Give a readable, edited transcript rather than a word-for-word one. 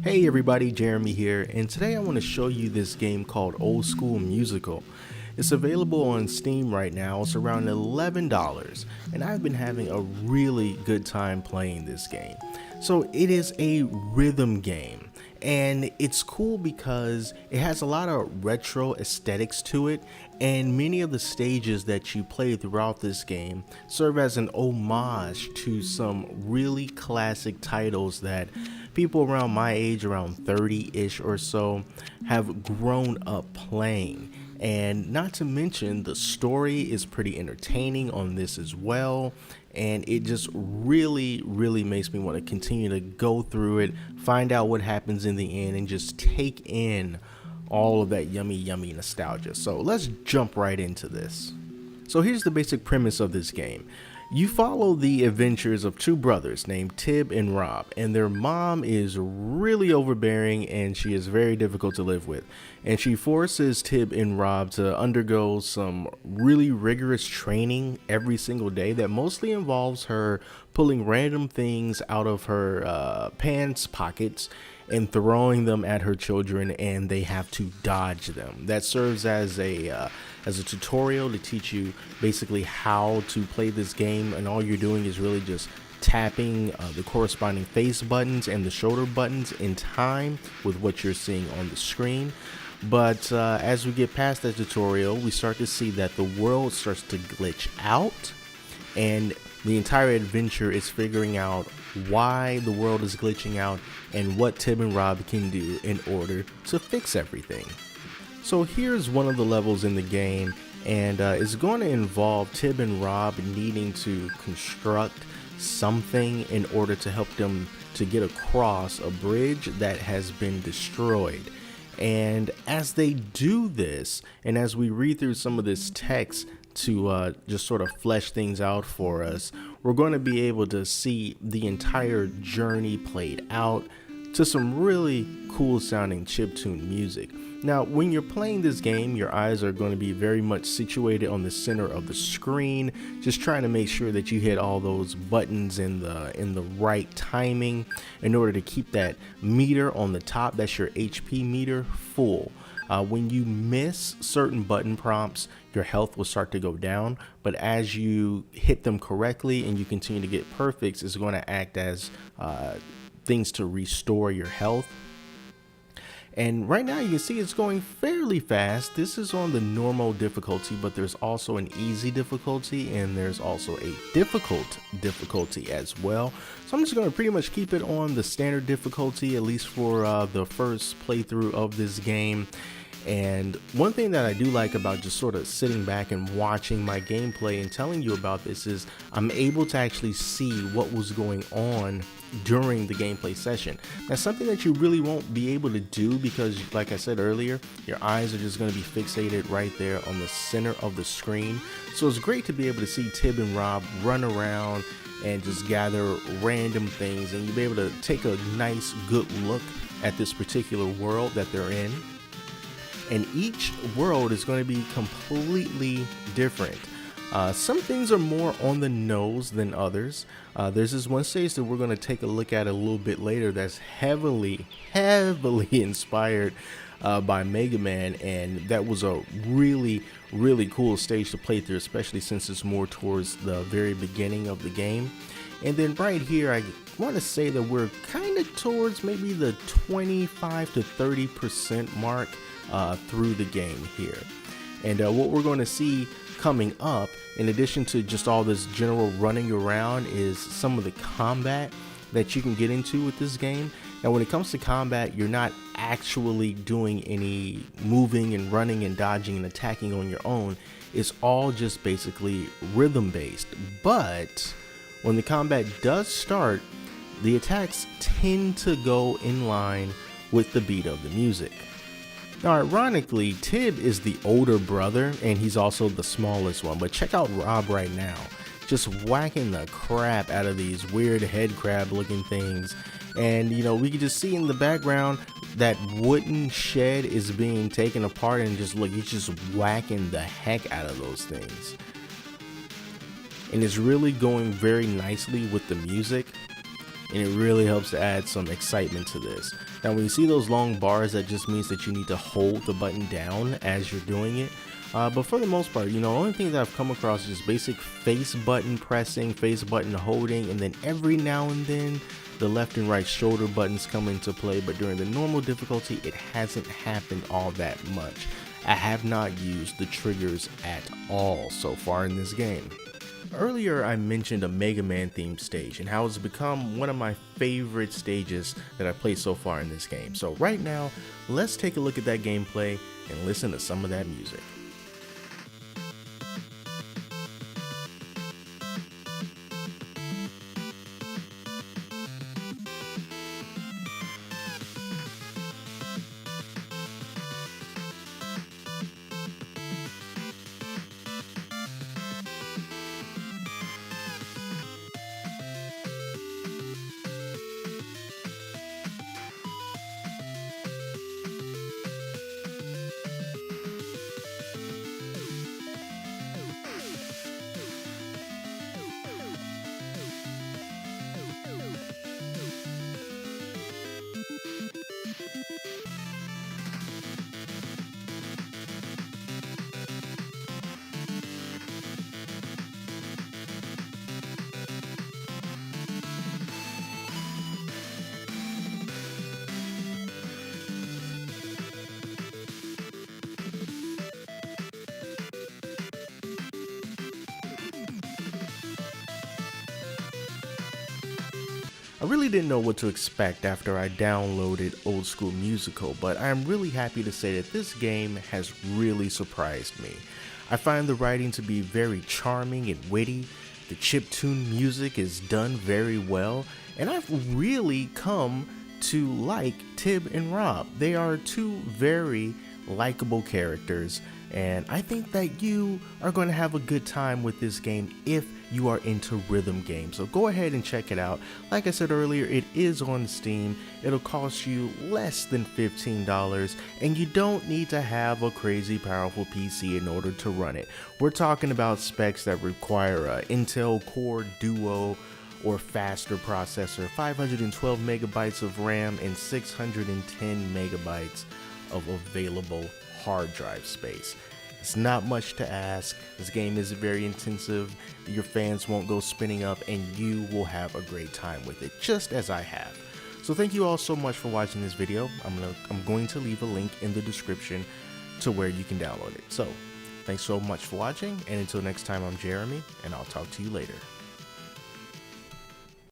Hey everybody, Jeremy here, and today I want to show you this game called Old School Musical. It's available on Steam right now. It's around $11, and I've been having a really good time playing this game. So it is a rhythm game, and it's cool because it has a lot of retro aesthetics to it, and many of the stages that you play throughout this game serve as an homage to some really classic titles that people around my age, around 30-ish or so, have grown up playing. And not to mention, the story is pretty entertaining on this as well, and it just really makes me want to continue to go through it, find out what happens in the end, and just take in all of that yummy nostalgia. So let's jump right into this. So here's the basic premise of this game. You follow the adventures of two brothers named Tib and Rob, and their mom is really overbearing and she is very difficult to live with. And she forces Tib and Rob to undergo some really rigorous training every single day that mostly involves her pulling random things out of her pants pockets and throwing them at her children, and they have to dodge them. That serves as a tutorial to teach you basically how to play this game, and all you're doing is really just tapping the corresponding face buttons and the shoulder buttons in time with what you're seeing on the screen. But as we get past that tutorial, we start to see that the world starts to glitch out, and the entire adventure is figuring out why the world is glitching out and what Tib and Rob can do in order to fix everything. So here's one of the levels in the game, and it's going to involve Tib and Rob needing to construct something in order to help them to get across a bridge that has been destroyed. And as they do this, and as we read through some of this text to just sort of flesh things out for us, we're going to be able to see the entire journey played out to some really cool sounding chiptune music. Now, when you're playing this game, your eyes are going to be very much situated on the center of the screen, just trying to make sure that you hit all those buttons in the right timing in order to keep that meter on the top, that's your HP meter, full. When you miss certain button prompts, your health will start to go down, but as you hit them correctly and you continue to get perfects, it's going to act as things to restore your health. And right now you can see it's going fairly fast. This is on the normal difficulty, but there's also an easy difficulty and there's also a difficult difficulty as well. So I'm just going to pretty much keep it on the standard difficulty, at least for the first playthrough of this game. And one thing that I do like about just sort of sitting back and watching my gameplay and telling you about this is I'm able to actually see what was going on during the gameplay session. That's something that you really won't be able to do because, like I said earlier, your eyes are just going to be fixated right there on the center of the screen. So it's great to be able to see Tib and Rob run around and just gather random things, and you'll be able to take a nice good look at this particular world that they're in. And each world is going to be completely different. Some things are more on the nose than others. There's this one stage that we're going to take a look at a little bit later that's heavily inspired by Mega Man, and that was a really cool stage to play through, especially since it's more towards the very beginning of the game. And then right here, I want to say that we're kind of towards maybe the 25 to 30% mark through the game here. And what we're going to see coming up, in addition to just all this general running around, is some of the combat that you can get into with this game. Now, when it comes to combat, you're not actually doing any moving and running and dodging and attacking on your own. It's all just basically rhythm based. But when the combat does start, the attacks tend to go in line with the beat of the music. Now, ironically, Tib is the older brother and he's also the smallest one, but check out Rob right now, just whacking the crap out of these weird head crab looking things. And you know, we can just see in the background that wooden shed is being taken apart, and just look, he's just whacking the heck out of those things. And it's really going very nicely with the music. and it really helps to add some excitement to this. Now when you see those long bars, that just means that you need to hold the button down as you're doing it. But for the most part, the only thing that I've come across is just basic face button pressing, face button holding, and then every now and then the left and right shoulder buttons come into play. But during the normal difficulty, it hasn't happened all that much. I have not used the triggers at all so far in this game. Earlier I mentioned a Mega Man themed stage and how it's become one of my favorite stages that I played so far in this game. So right now, let's take a look at that gameplay and listen to some of that music. I really didn't know what to expect after I downloaded Old School Musical, but I am really happy to say that this game has really surprised me. I find the writing to be very charming and witty, the chiptune music is done very well, and I've really come to like Tib and Rob. They are two very likable characters, and I think that you are going to have a good time with this game if you are into rhythm games. So go ahead and check it out. Like I said earlier, it is on Steam. It'll cost you less than $15, and you don't need to have a crazy powerful PC in order to run it. We're talking about specs that require a Intel Core Duo or faster processor, 512 megabytes of RAM, and 610 megabytes of available hard drive space. It's not much to ask. This game is very intensive. Your fans won't go spinning up, and you will have a great time with it, just as I have. So thank you all so much for watching this video. I'm going to leave a link in the description to where you can download it. So thanks so much for watching, and until next time, I'm Jeremy, and I'll talk to you later.